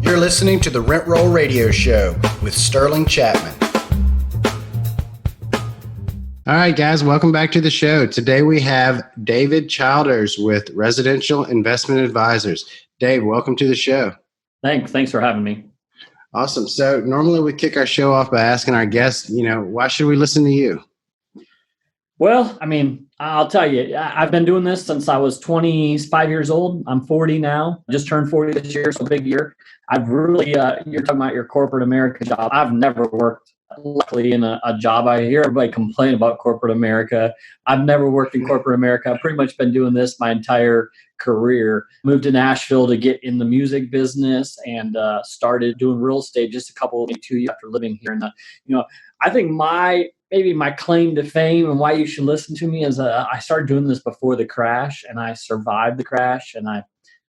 You're listening to the Rent Roll Radio Show with Sterling Chapman. All right, guys, welcome back to the show. Today we have David Childers with Residential Investment Advisors. Dave, welcome to the show. Thanks for having me. Awesome. So normally we kick our show off by asking our guests, why should we listen to you? Well, I'll tell you, I've been doing this since I was 25 years old. I'm 40 now, just turned 40 this year, so big year. I've really, you're talking about your corporate America job. I've never worked, luckily, in a job. I hear everybody complain about corporate America. I've never worked in corporate America. I've pretty much been doing this my entire career. Moved to Nashville to get in the music business and started doing real estate just 2 years after living here. And, I think maybe my claim to fame and why you should listen to me is I started doing this before the crash, and I survived the crash, and I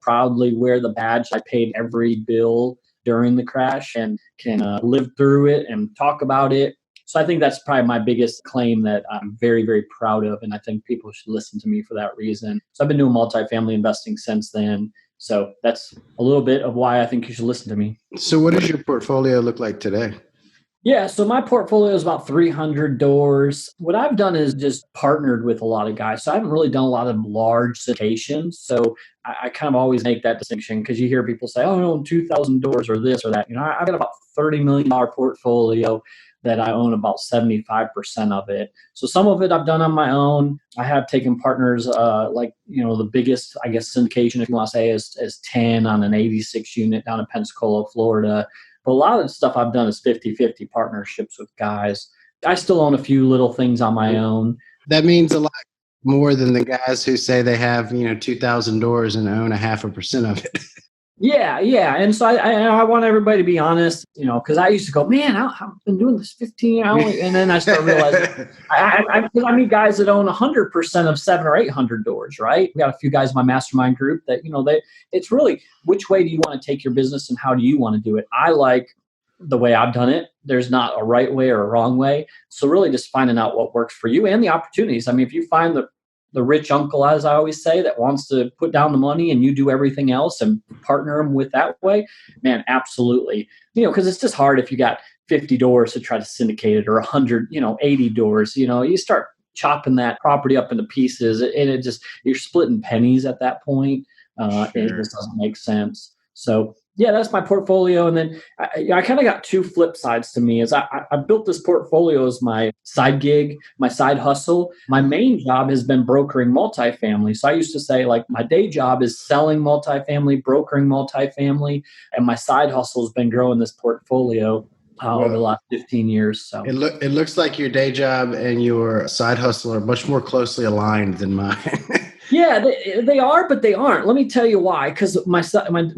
proudly wear the badge. I paid every bill during the crash and can live through it and talk about it. So I think that's probably my biggest claim that I'm very, very proud of, and I think people should listen to me for that reason. So I've been doing multifamily investing since then. So that's a little bit of why I think you should listen to me. So what does your portfolio look like today? Yeah, so my portfolio is about 300 doors. What I've done is just partnered with a lot of guys. So I haven't really done a lot of large syndications. So I kind of always make that distinction because you hear people say, oh, I own 2,000 doors or this or that. I've got about $30 million portfolio that I own about 75% of it. So some of it I've done on my own. I have taken partners the biggest, I guess, syndication, if you want to say, is 10 on an 86 unit down in Pensacola, Florida. But a lot of the stuff I've done is 50-50 partnerships with guys. I still own a few little things on my own. That means a lot more than the guys who say they have, 2,000 doors and own 0.5% of it. Yeah. And so I want everybody to be honest, because I used to go, man, I've been doing this 15 hours. And then I start realizing I meet guys that own 100% of 700 or 800 doors, right? We got a few guys in my mastermind group that, it's really which way do you want to take your business and how do you want to do it? I like the way I've done it. There's not a right way or a wrong way. So really just finding out what works for you and the opportunities. If you find the rich uncle, as I always say, that wants to put down the money and you do everything else and partner them with that way, man, absolutely. Because it's just hard if you got 50 doors to try to syndicate it or 100, 80 doors, you start chopping that property up into pieces and you're splitting pennies at that point. Sure. It just doesn't make sense. So yeah, that's my portfolio. And then I kind of got two flip sides to me. I built this portfolio as my side gig, my side hustle. My main job has been brokering multifamily. So I used to say, my day job is selling multifamily, brokering multifamily, and my side hustle has been growing this portfolio over the last 15 years. So it looks like your day job and your side hustle are much more closely aligned than mine. Yeah, they are, but they aren't. Let me tell you why. Because my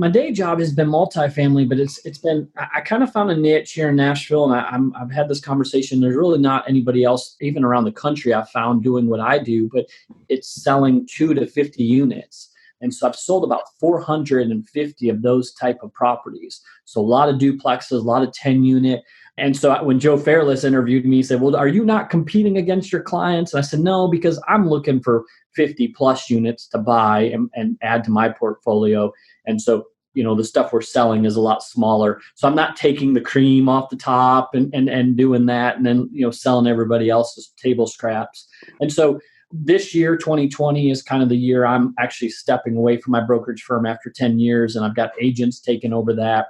day job has been multifamily, but it's been, I kind of found a niche here in Nashville, and I've had this conversation. There's really not anybody else, even around the country, I've found doing what I do, but it's selling 2 to 50 units. And so I've sold about 450 of those type of properties. So a lot of duplexes, a lot of 10 unit. And so when Joe Fairless interviewed me, he said, well, are you not competing against your clients? And I said, no, because I'm looking for 50 plus units to buy and add to my portfolio. And so, the stuff we're selling is a lot smaller. So I'm not taking the cream off the top and doing that and then, selling everybody else's table scraps. And so this year, 2020, is kind of the year I'm actually stepping away from my brokerage firm after 10 years. And I've got agents taking over that.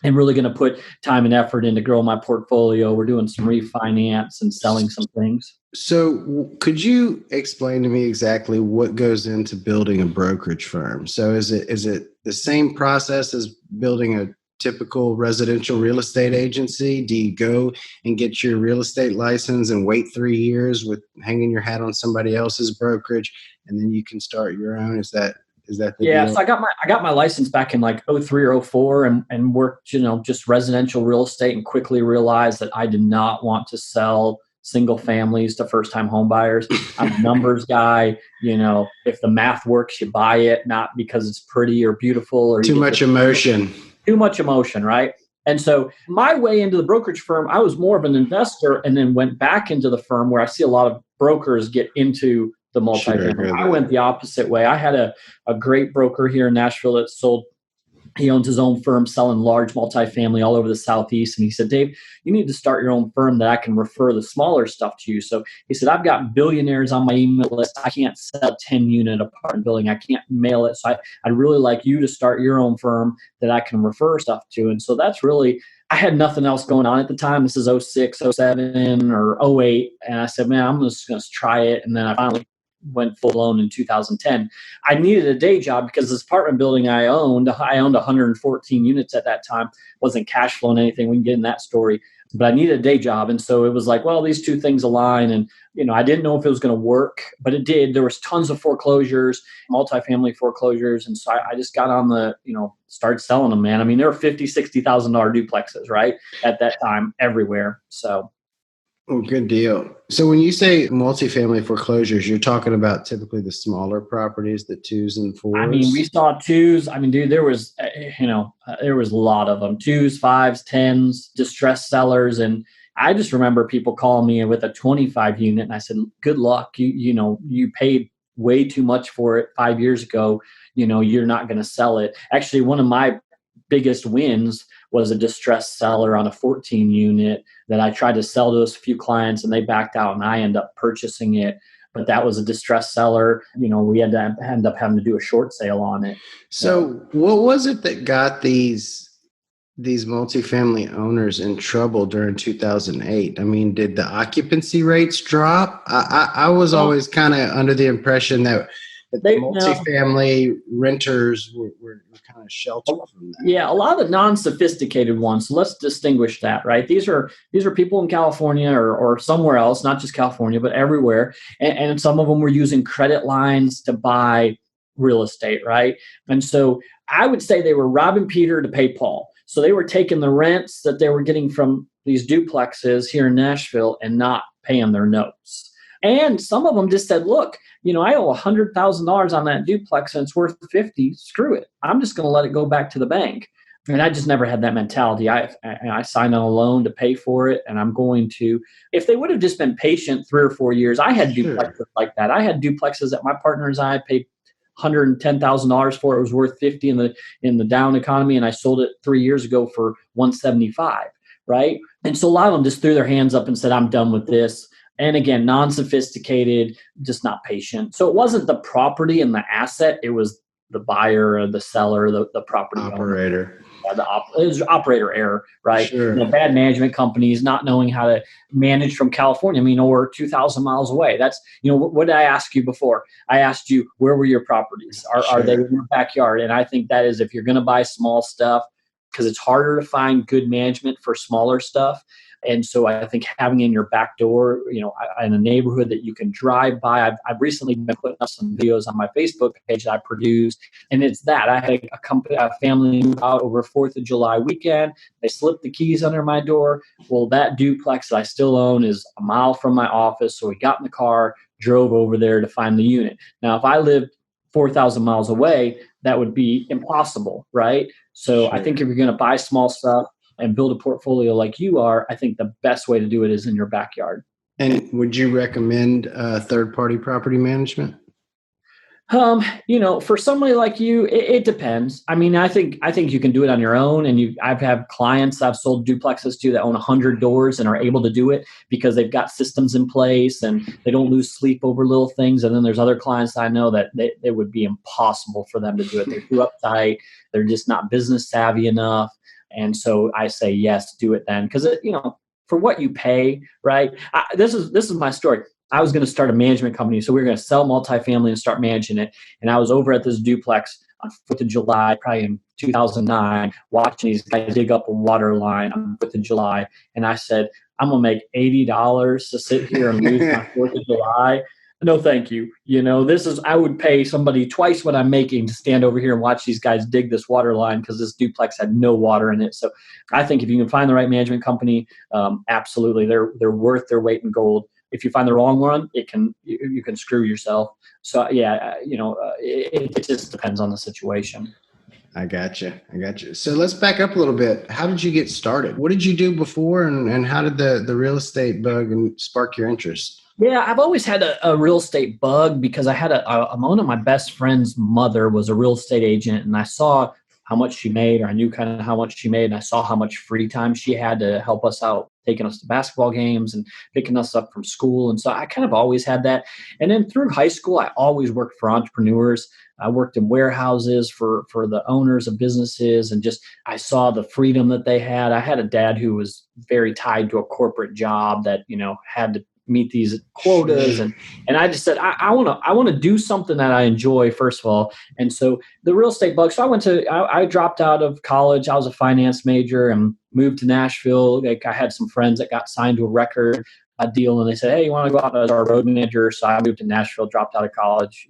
And really going to put time and effort into growing my portfolio. We're doing some refinance and selling some things. So could you explain to me exactly what goes into building a brokerage firm? So is it the same process as building a typical residential real estate agency? Do you go and get your real estate license and wait 3 years with hanging your hat on somebody else's brokerage, and then you can start your own? Is that the deal? So I got my license back in 03 or 04 and worked, just residential real estate, and quickly realized that I did not want to sell single families to first time home buyers. I'm a numbers guy. If the math works, you buy it, not because it's pretty or beautiful or too much emotion. Too much emotion, right? And so my way into the brokerage firm, I was more of an investor and then went back into the firm where I see a lot of brokers get into the multifamily. Sure, I went the opposite way. I had a great broker here in Nashville that sold He owns his own firm selling large multifamily all over the Southeast. And he said, Dave, you need to start your own firm that I can refer the smaller stuff to you. So he said, I've got billionaires on my email list. I can't sell a 10-unit apartment building. I can't mail it. So I'd really like you to start your own firm that I can refer stuff to. And so that's really, I had nothing else going on at the time. This is 06, 07, or 08. And I said, man, I'm just going to try it. And then I finally went full blown in 2010. I needed a day job because this apartment building I owned 114 units at that time, wasn't cash flowing anything. We can get in that story, but I needed a day job. And so it was like, well, these two things align. And, I didn't know if it was going to work, but it did. There was tons of foreclosures, multifamily foreclosures. And so I just got on started selling them, man. I mean, there were $50,000, $60,000 duplexes, right? At that time, everywhere. So. Oh, good deal. So when you say multifamily foreclosures, you're talking about typically the smaller properties, the 2s and 4s? I mean, we saw 2s. I mean, dude, there was a lot of them, 2s, 5s, 10s, distressed sellers. And I just remember people calling me with a 25 unit. And I said, good luck. You paid way too much for it 5 years ago. You're not going to sell it. Actually, one of my biggest wins was a distressed seller on a 14 unit that I tried to sell to a few clients and they backed out and I ended up purchasing it. But that was a distressed seller. We had to end up having to do a short sale on it. So what was it that got these multifamily owners in trouble during 2008? I mean, did the occupancy rates drop? I was always kind of under the impression that the multifamily renters were kind of sheltered from that. Yeah, a lot of the non-sophisticated ones. So let's distinguish that, right? These are people in California or somewhere else, not just California, but everywhere. And some of them were using credit lines to buy real estate, right? And so I would say they were robbing Peter to pay Paul. So they were taking the rents that they were getting from these duplexes here in Nashville and not paying their notes. And some of them just said, look, I owe $100,000 on that duplex and it's worth 50. Screw it. I'm just going to let it go back to the bank. And I just never had that mentality. I signed on a loan to pay for it. And I'm going to, if they would have just been patient 3 or 4 years, I had duplexes like that. I had duplexes that my partners and I paid $110,000 for. It was worth 50 in the down economy. And I sold it 3 years ago for 175. Right. And so a lot of them just threw their hands up and said, I'm done with this. And again, non-sophisticated, just not patient. So it wasn't the property and the asset. It was the buyer or the seller, the property operator. Owner. It was operator error, right? Sure. Bad management companies not knowing how to manage from California. Or 2,000 miles away. That's, what did I ask you before? I asked you, where were your properties? Are they in your backyard? And I think that is, if you're going to buy small stuff, because it's harder to find good management for smaller stuff. And so I think having in your back door, in a neighborhood that you can drive by. I've recently been putting up some videos on my Facebook page that I produced. And it's that. I had a family move out over 4th of July weekend. They slipped the keys under my door. Well, that duplex that I still own is a mile from my office. So we got in the car, drove over there to find the unit. Now, if I lived 4,000 miles away, that would be impossible, right? So I think if you're going to buy small stuff and build a portfolio like you are, I think the best way to do it is in your backyard. And would you recommend third-party property management? For somebody like you, it depends. I mean, I think you can do it on your own. And I've had clients I've sold duplexes to that own 100 doors and are able to do it because they've got systems in place and they don't lose sleep over little things. And then there's other clients I know that it would be impossible for them to do it. They're too uptight. They're just not business savvy enough. And so I say, yes, do it then. Because, for what you pay, right? This is my story. I was going to start a management company. So we were going to sell multifamily and start managing it. And I was over at this duplex on 4th of July, probably in 2009, watching these guys dig up a water line on 4th of July. And I said, I'm going to make $80 to sit here and lose my 4th of July. No, thank you. I would pay somebody twice what I'm making to stand over here and watch these guys dig this water line because this duplex had no water in it. So I think if you can find the right management company, absolutely, they're worth their weight in gold. If you find the wrong one, you can screw yourself. So yeah, it just depends on the situation. I got you. So let's back up a little bit. How did you get started? What did you do before, and how did the real estate bug spark your interest? Yeah, I've always had a real estate bug because I had one of my best friend's mother was a real estate agent, and I saw how much she made, or I knew kind of how much she made, and I saw how much free time she had to help us out, taking us to basketball games and picking us up from school. And so I kind of always had that. And then through high school, I always worked for entrepreneurs. I worked in warehouses for the owners of businesses, and just I saw the freedom that they had. I had a dad who was very tied to a corporate job that, had to meet these quotas, and I just said I want to do something that I enjoy, first of all. And so the real estate bug. So I dropped out of college. I was a finance major and moved to Nashville. Like, I had some friends that got signed to a record deal, and they said, "Hey, you want to go out as our road manager?" So I moved to Nashville, dropped out of college,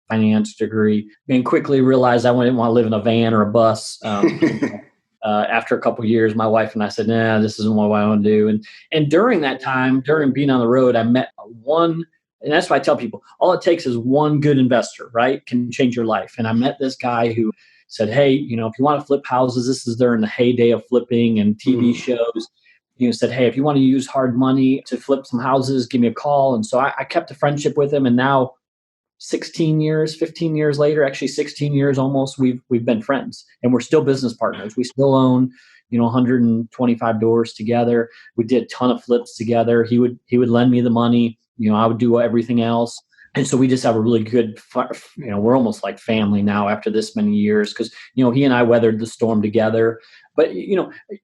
finance degree, and quickly realized I didn't want to live in a van or a bus. After a couple of years, my wife and I said, "Nah, this isn't what I want to do." And during that time, during being on the road, I met one, and that's why I tell people, all it takes is one good investor, right? Can change your life. And I met this guy who said, "Hey, if you want to flip houses," this is during the heyday of flipping and TV shows. Said, "Hey, if you want to use hard money to flip some houses, give me a call." And so I kept a friendship with him, and now 15 years later, actually 16 years almost, we've been friends, and we're still business partners. We still own, 125 doors together. We did a ton of flips together. He would lend me the money. I would do everything else. And so we just have a really good, we're almost like family now after this many years, because, he and I weathered the storm together. But,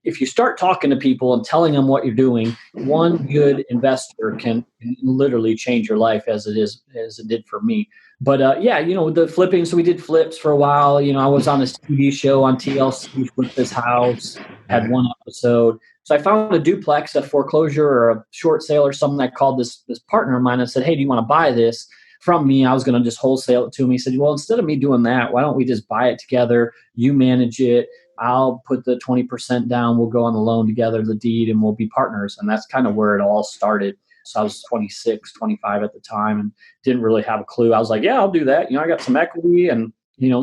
if you start talking to people and telling them what you're doing, one good investor can literally change your life, as it did for me. But the flipping. So we did flips for a while. I was on this TV show on TLC, Flip This House, had one episode. So I found a duplex, a foreclosure or a short sale or something. I called this partner of mine and said, "Hey, do you want to buy this from me?" I was going to just wholesale it to him. He said, "Well, instead of me doing that, why don't we just buy it together? You manage it. I'll put the 20% down. We'll go on the loan together, the deed, and we'll be partners." And that's kind of where it all started. So I was 26, 25 at the time and didn't really have a clue. I was like, "Yeah, I'll do that." I got some equity and,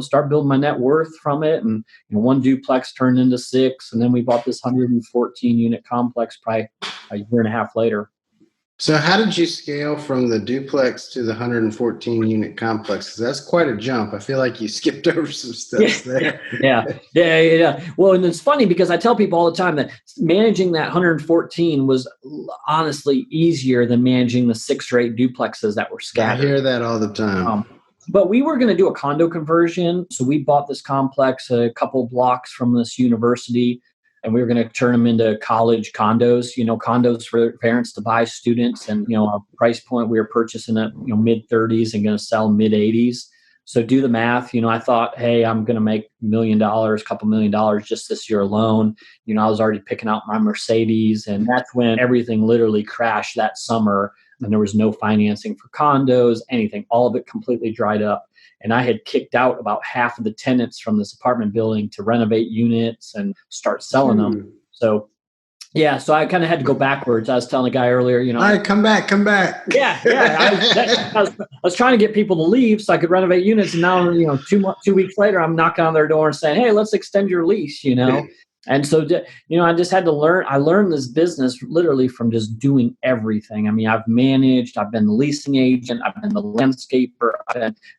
start building my net worth from it. And one duplex turned into 6. And then we bought this 114 unit complex probably a year and a half later. So how did you scale from the duplex to the 114 unit complex? Because that's quite a jump. I feel like you skipped over some steps there. Yeah. Well, and it's funny because I tell people all the time that managing that 114 was honestly easier than managing the 6 or 8 duplexes that were scattered. I hear that all the time. But we were going to do a condo conversion. So we bought this complex a couple blocks from this university, and we were going to turn them into college condos, condos for parents to buy students. And, our price point, we were purchasing at, mid 30s and going to sell mid 80s. So do the math. I thought, hey, I'm going to make $1 million, couple $1 million just this year alone. I was already picking out my Mercedes, and that's when everything literally crashed that summer. And there was no financing for condos, anything. All of it completely dried up. And I had kicked out about half of the tenants from this apartment building to renovate units and start selling them. So, so I kind of had to go backwards. I was telling a guy earlier, all right, come back. Yeah. I was trying to get people to leave so I could renovate units. And now, 2 weeks later, I'm knocking on their door and saying, "Hey, let's extend your lease," And so, I just had to learn. I learned this business literally from just doing everything. I mean, I've managed, I've been the leasing agent, I've been the landscaper.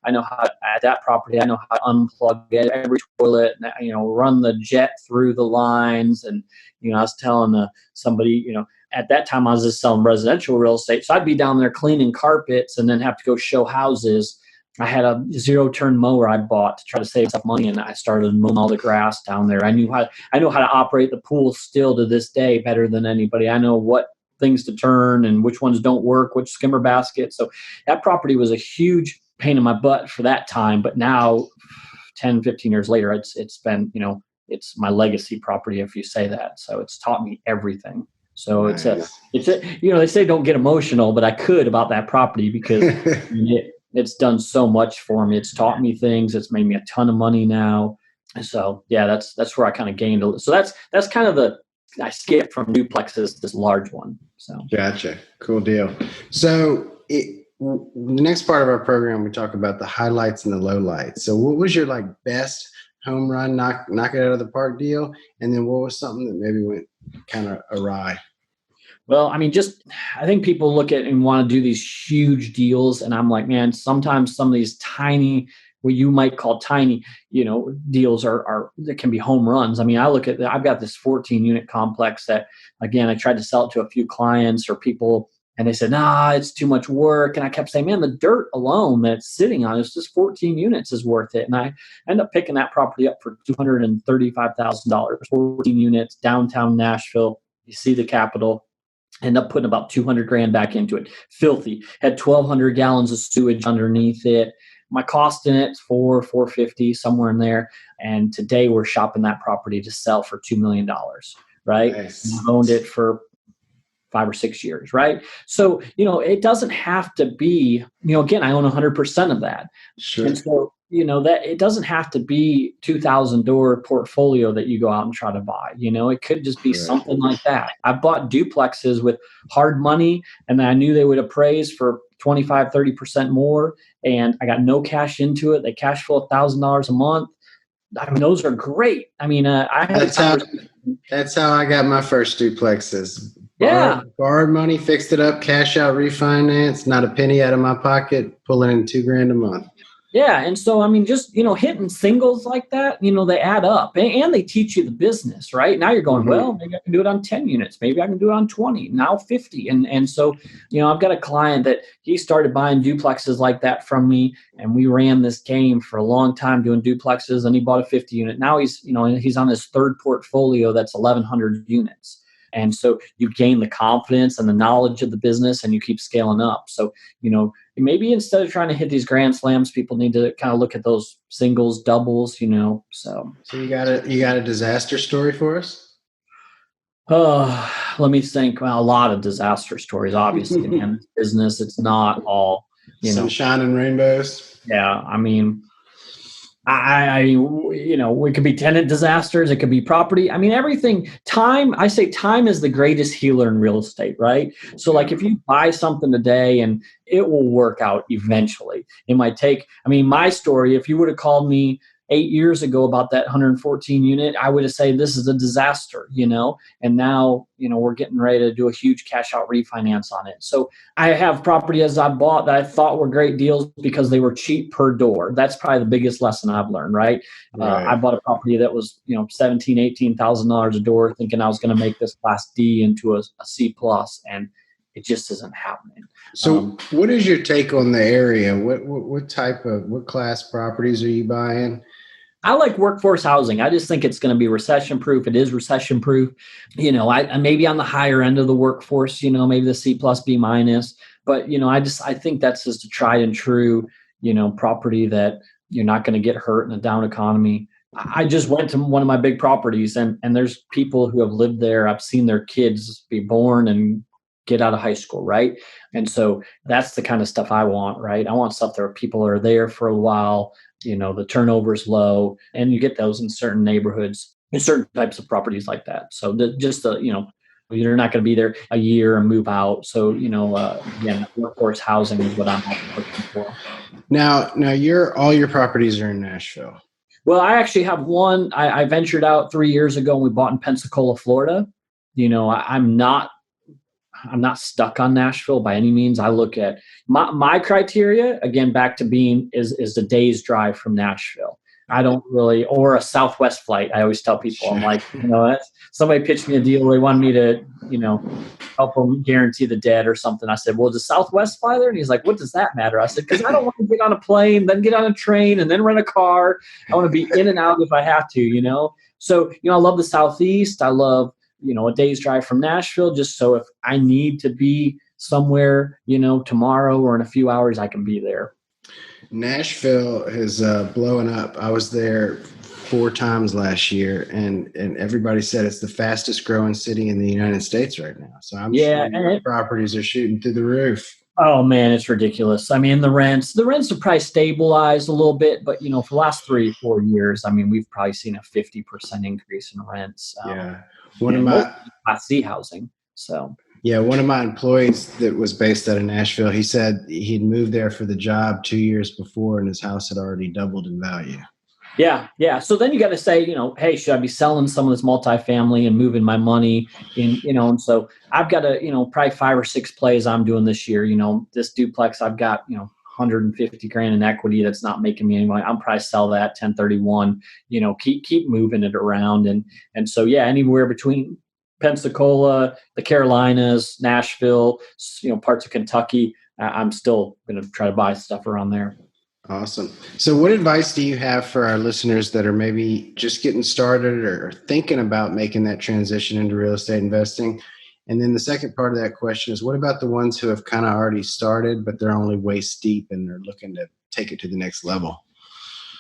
I know how at that property, I know how to unplug every toilet, run the jet through the lines. And, I was telling somebody, at that time I was just selling residential real estate. So I'd be down there cleaning carpets and then have to go show houses. I had a 0-turn mower I bought to try to save some money, and I started mowing all the grass down there. I know how to operate the pool still to this day better than anybody. I know what things to turn and which ones don't work, which skimmer basket. So that property was a huge pain in my butt for that time. But now, 10, 15 years later, it's been, it's my legacy property, if you say that. So it's taught me everything. So nice. They say don't get emotional, but I could about that property because it's done so much for me. It's taught me things. It's made me a ton of money now. So that's where I kind of gained a little. So that's kind of I skipped from duplexes to this large one. So gotcha. Cool deal. So the next part of our program, we talk about the highlights and the lowlights. So what was your best home run, knock it out of the park deal? And then what was something that maybe went kind of awry? Well, I mean, I think people look at and want to do these huge deals. And I'm like, man, sometimes some of these tiny what you might call tiny, deals are that can be home runs. I mean, I've got this 14 unit complex that, again, I tried to sell it to a few clients or people, and they said, nah, it's too much work. And I kept saying, man, the dirt alone that's sitting on it's just 14 units is worth it. And I end up picking that property up for $235,000, 14 units, downtown Nashville. You see the Capitol. End up putting about 200 grand back into it. Filthy. Had 1,200 gallons of sewage underneath it. My cost in it is $450, somewhere in there. And today we're shopping that property to sell for $2 million, right? Nice. I've owned it for 5 or 6 years, right? So, it doesn't have to be, again, I own 100% of that. Sure. And so, that it doesn't have to be 2,000 door portfolio that you go out and try to buy. It could just be something like that. I bought duplexes with hard money, and I knew they would appraise for 25, 30% more. And I got no cash into it. They cash flow $1,000 a month. I mean, those are great. I mean, that's how I got my first duplexes. Borrowed money, fixed it up, cash out, refinance, not a penny out of my pocket, pulling in $2,000 a month. Yeah. And so, I mean, just, hitting singles like that, they add up and they teach you the business, right? Now you're going, well, maybe I can do it on 10 units. Maybe I can do it on 20, now 50. And so, I've got a client that he started buying duplexes like that from me. And we ran this game for a long time doing duplexes, and he bought a 50 unit. Now he's on his third portfolio that's 1,100 units. And so you gain the confidence and the knowledge of the business, and you keep scaling up. So, maybe instead of trying to hit these grand slams, people need to kind of look at those singles, doubles, So you got a disaster story for us? Oh, let me think. Well, a lot of disaster stories, obviously, in this business. It's not all, sunshine and rainbows. Yeah. I mean, it could be tenant disasters. It could be property. I mean, everything. I say time is the greatest healer in real estate, right? So like if you buy something today and it will work out eventually. It might take, my story, if you would have called me 8 years ago about that 114 unit, I would have said this is a disaster, and now, we're getting ready to do a huge cash out refinance on it. So I have properties I bought that I thought were great deals because they were cheap per door. That's probably the biggest lesson I've learned, right? I bought a property that was, $17,000, $18,000 a door, thinking I was going to make this class D into a C plus, and it just isn't happening. So what is your take on the area? What class properties are you buying? I like workforce housing. I just think it's going to be recession proof. It is recession proof. I maybe on the higher end of the workforce, maybe the C plus B minus, but I think that's just a tried and true, property that you're not going to get hurt in a down economy. I just went to one of my big properties and there's people who have lived there. I've seen their kids be born and get out of high school, right? And so that's the kind of stuff I want, right? I want stuff where people are there for a while, the turnover is low, and you get those in certain neighborhoods, in certain types of properties like that. So you're not going to be there a year and move out. So, again, workforce housing is what I'm looking for. Now all your properties are in Nashville. Well, I actually have one. I ventured out 3 years ago and we bought in Pensacola, Florida. I'm not stuck on Nashville by any means. I look at my criteria, again, back to being is the day's drive from Nashville. I don't really, or a Southwest flight. I always tell people, I'm like, somebody pitched me a deal. They wanted me to, help them guarantee the debt or something. I said, well, does Southwest fly there? And he's like, what does that matter? I said, because I don't want to get on a plane, then get on a train and then rent a car. I want to be in and out if I have to, So, I love the Southeast. I love, a day's drive from Nashville, just so if I need to be somewhere, tomorrow or in a few hours, I can be there. Nashville is blowing up. I was there 4 times last year, and everybody said it's the fastest growing city in the United States right now. So I'm sure properties are shooting through the roof. Oh man, it's ridiculous. The rents have probably stabilized a little bit, but for the last 3-4 years, we've probably seen a 50% increase in rents. One of my Class C housing. So one of my employees that was based out of Nashville, he said he'd moved there for the job 2 years before, and his house had already doubled in value. Yeah. So then you got to say, hey, should I be selling some of this multifamily and moving my money in, and so I've got probably 5 or 6 plays I'm doing this year. This duplex I've got, 150 grand in equity that's not making me any money. I'm probably sell that 1031, keep moving it around. And so, yeah, anywhere between Pensacola, the Carolinas, Nashville, parts of Kentucky, I'm still going to try to buy stuff around there. Awesome. So what advice do you have for our listeners that are maybe just getting started or thinking about making that transition into real estate investing? And then the second part of that question is, what about the ones who have kind of already started, but they're only waist deep and they're looking to take it to the next level?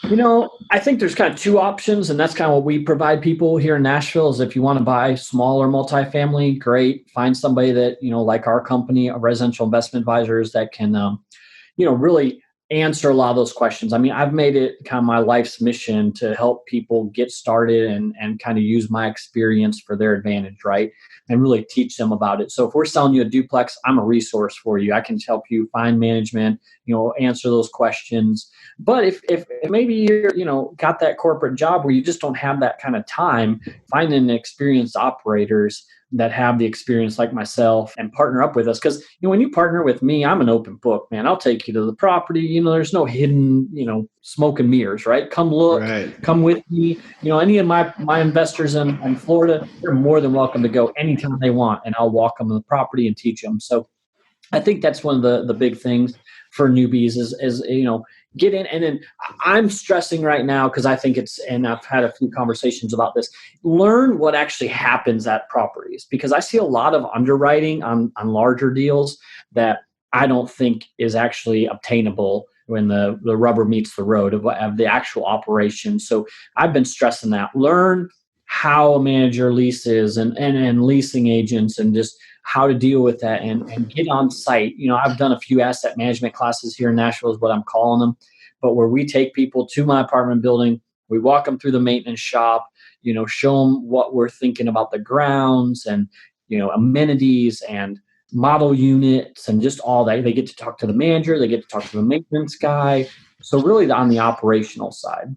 I think there's kind of two options, and that's kind of what we provide people here in Nashville is if you want to buy smaller multifamily, great. Find somebody that, like our company, residential investment advisors that can, really answer a lot of those questions. I mean, I've made it kind of my life's mission to help people get started and kind of use my experience for their advantage, right? And really teach them about it. So if we're selling you a duplex, I'm a resource for you. I can help you find management, answer those questions. But if maybe you're, got that corporate job where you just don't have that kind of time, finding experienced operators that have the experience like myself and partner up with us. Because when you partner with me, I'm an open book, man. I'll take you to the property. There's no hidden, smoke and mirrors, right? Come look, Right. Come with me. Any of my investors in Florida, they're more than welcome to go anytime they want, and I'll walk them to the property and teach them. So I think that's one of the big things for newbies is get in. And then I'm stressing right now because I think and I've had a few conversations about this, learn what actually happens at properties, because I see a lot of underwriting on larger deals that I don't think is actually obtainable when the rubber meets the road of the actual operation. So I've been stressing that. Learn how a manager leases and leasing agents and just how to deal with that and get on site. I've done a few asset management classes here in Nashville is what I'm calling them, but where we take people to my apartment building, we walk them through the maintenance shop, show them what we're thinking about the grounds and, amenities and model units and just all that. They get to talk to the manager, they get to talk to the maintenance guy. So really on the operational side.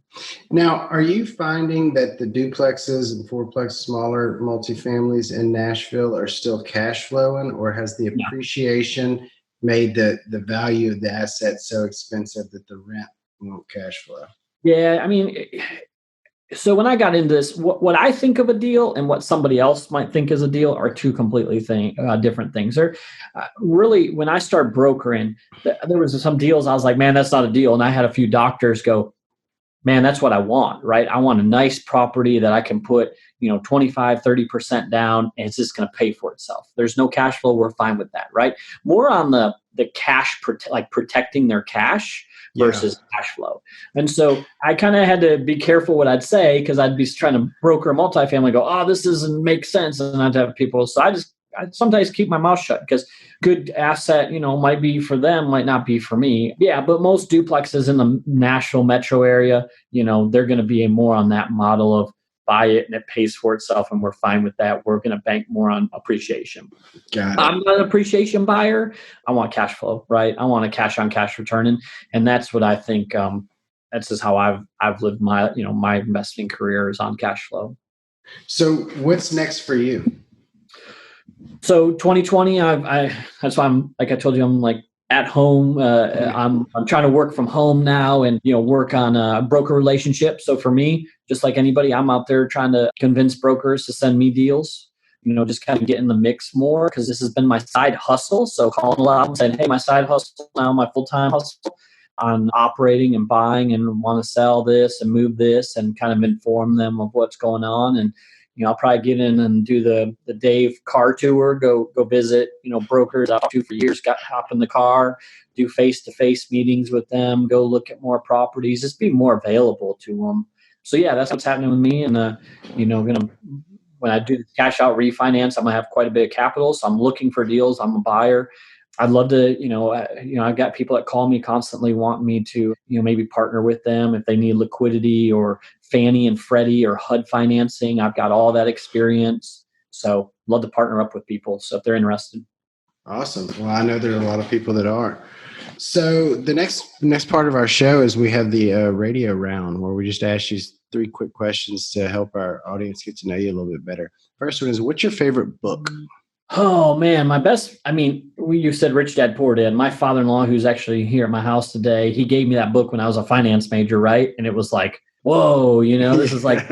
Now, are you finding that the duplexes and fourplex smaller multifamilies in Nashville are still cash flowing, or has the appreciation made the value of the asset so expensive that the rent won't cash flow? Yeah, I mean, so when I got into this, what I think of a deal and what somebody else might think is a deal are two completely different things. Really, when I started brokering, there was some deals I was like, man, that's not a deal. And I had a few doctors go, man, that's what I want, right? I want a nice property that I can put, 25, 30% down, and it's just going to pay for itself. There's no cash flow. We're fine with that, right? More on the cash, protecting their cash versus cash flow. And so I kind of had to be careful what I'd say because I'd be trying to broker a multifamily, go, oh, this doesn't make sense. And I'd have people. So I sometimes keep my mouth shut because good asset, might be for them, might not be for me. Yeah, but most duplexes in the Nashville metro area, they're going to be more on that model of buy it and it pays for itself and we're fine with that. We're going to bank more on appreciation. I'm not an appreciation buyer. I want cash flow, right? I want a cash on cash return. And that's what I think, that's just how I've lived my, my investing career is on cash flow. So what's next for you? So 2020, that's why I'm, like I told you, I'm like at home. I'm trying to work from home now and, work on a broker relationship. So for me, just like anybody, I'm out there trying to convince brokers to send me deals, just kind of get in the mix more because this has been my side hustle. So calling a lot and saying, hey, my side hustle, now my full-time hustle on operating and buying and want to sell this and move this and kind of inform them of what's going on. And I'll probably get in and do the Dave car tour, go visit, brokers I've talked to for years, hop in the car, do face-to-face meetings with them, go look at more properties, just be more available to them. So yeah, that's what's happening with me. And, when I do the cash out refinance, I'm gonna have quite a bit of capital. So I'm looking for deals. I'm a buyer. I'd love to, I've got people that call me constantly wanting me to, maybe partner with them if they need liquidity or Fannie and Freddie or HUD financing. I've got all that experience. So love to partner up with people. So if they're interested. Awesome. Well, I know there are a lot of people that are. So the next part of our show is we have the radio round where we just ask you 3 quick questions to help our audience get to know you a little bit better. First one is, what's your favorite book? Oh man, you said Rich Dad Poor Dad. My father-in-law, who's actually here at my house today, he gave me that book when I was a finance major, right? And it was like, whoa, this is like,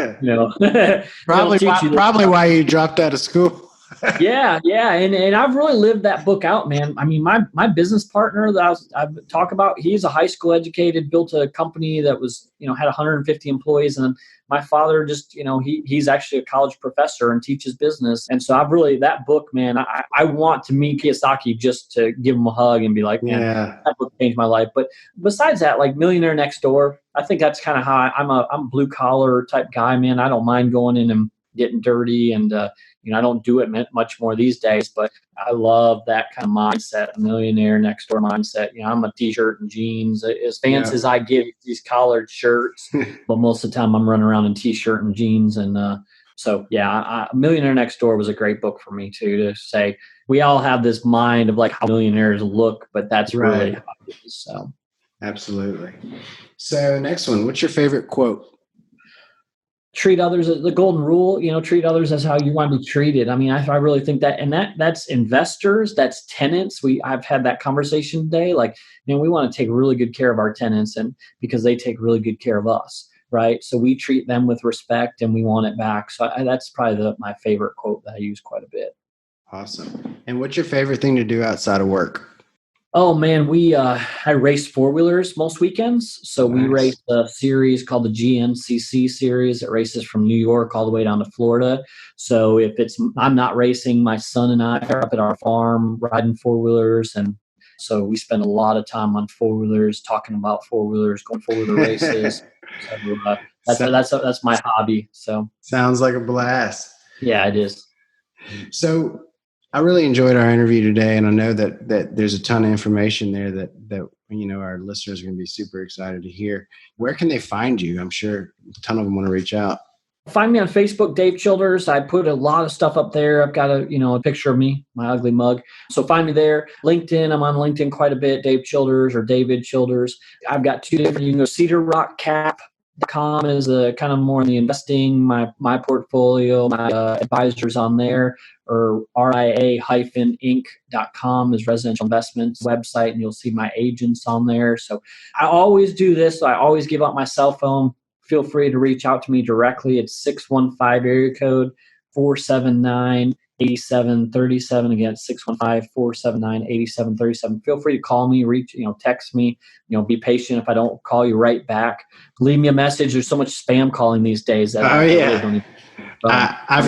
Probably why you dropped out of school. Yeah. And I've really lived that book out, man. I mean, my business partner that I talk about, he's a high school educated, built a company that was, had 150 employees. And my father just, he's actually a college professor and teaches business. And so that book, man, I want to meet Kiyosaki just to give him a hug and be like, man, that book changed my life. But besides that, like Millionaire Next Door, I think that's kind of how I'm a blue collar type guy, man. I don't mind going in and getting dirty, and I don't do it much more these days, but I love that kind of mindset, a millionaire next door mindset. I'm a t-shirt and jeans, as fancy as I get these collared shirts, but most of the time I'm running around in t-shirt and jeans. And Millionaire Next Door was a great book for me too, to say we all have this mind of like how millionaires look, but that's really how it is. So absolutely. So next one, what's your favorite quote? Treat others as the golden rule, treat others as how you want to be treated. I mean, I really think that, and that's investors, that's tenants. I've had that conversation today. Like, we want to take really good care of our tenants, and because they take really good care of us, right? So we treat them with respect and we want it back. So that's probably my favorite quote that I use quite a bit. Awesome. And what's your favorite thing to do outside of work? Oh man, I race four-wheelers most weekends. So we race a series called the GNCC series. It races from New York all the way down to Florida. So if I'm not racing, my son and I are up at our farm riding four-wheelers. And so we spend a lot of time on four-wheelers, talking about four-wheelers, going four-wheeler races. So that's my hobby. So sounds like a blast. Yeah, it is. So I really enjoyed our interview today, and I know that there's a ton of information there that our listeners are going to be super excited to hear. Where can they find you? I'm sure a ton of them want to reach out. Find me on Facebook, Dave Childers. I put a lot of stuff up there. I've got a picture of me, my ugly mug. So find me there. LinkedIn, I'm on LinkedIn quite a bit, Dave Childers or David Childers. I've got two different, you can go Cedar Rock Cap.com is kind of more in the investing, my portfolio, my advisors on there, or RIA-Inc.com is residential investments website, and you'll see my agents on there. So I always do this. So I always give out my cell phone. Feel free to reach out to me directly. It's 615 area code 479-8737. Again, 615-479-8737. Feel free to call me, text me, be patient if I don't call you right back. Leave me a message. There's so much spam calling these days. I've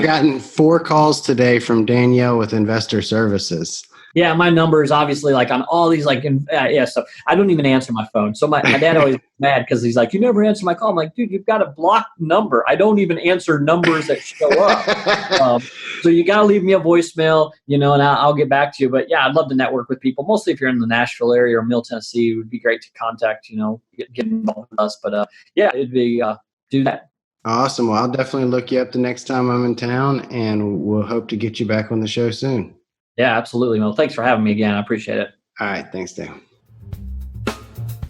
gotten 4 calls today from Danielle with Investor Services. Yeah, my number is obviously like on all these so I don't even answer my phone. So my dad always mad because he's like, you never answer my call. I'm like, dude, you've got a blocked number. I don't even answer numbers that show up. So you got to leave me a voicemail, and I'll get back to you. But yeah, I'd love to network with people. Mostly if you're in the Nashville area or Middle Tennessee, it would be great to contact, get involved with us. But it'd be do that. Awesome. Well, I'll definitely look you up the next time I'm in town, and we'll hope to get you back on the show soon. Yeah, absolutely. Well, thanks for having me again. I appreciate it. All right. Thanks, Dave.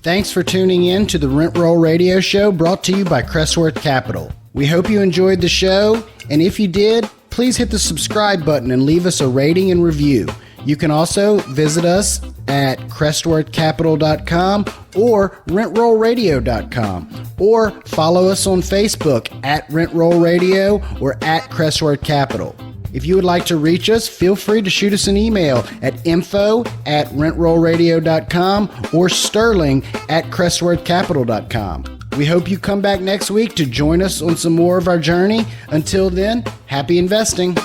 Thanks for tuning in to the Rent Roll Radio Show, brought to you by Crestworth Capital. We hope you enjoyed the show, and if you did, please hit the subscribe button and leave us a rating and review. You can also visit us at crestworthcapital.com or rentrollradio.com, or follow us on Facebook at Rent Roll Radio or at Crestworth Capital. If you would like to reach us, feel free to shoot us an email at info@rentrollradio.com or sterling@crestworthcapital.com. We hope you come back next week to join us on some more of our journey. Until then, happy investing.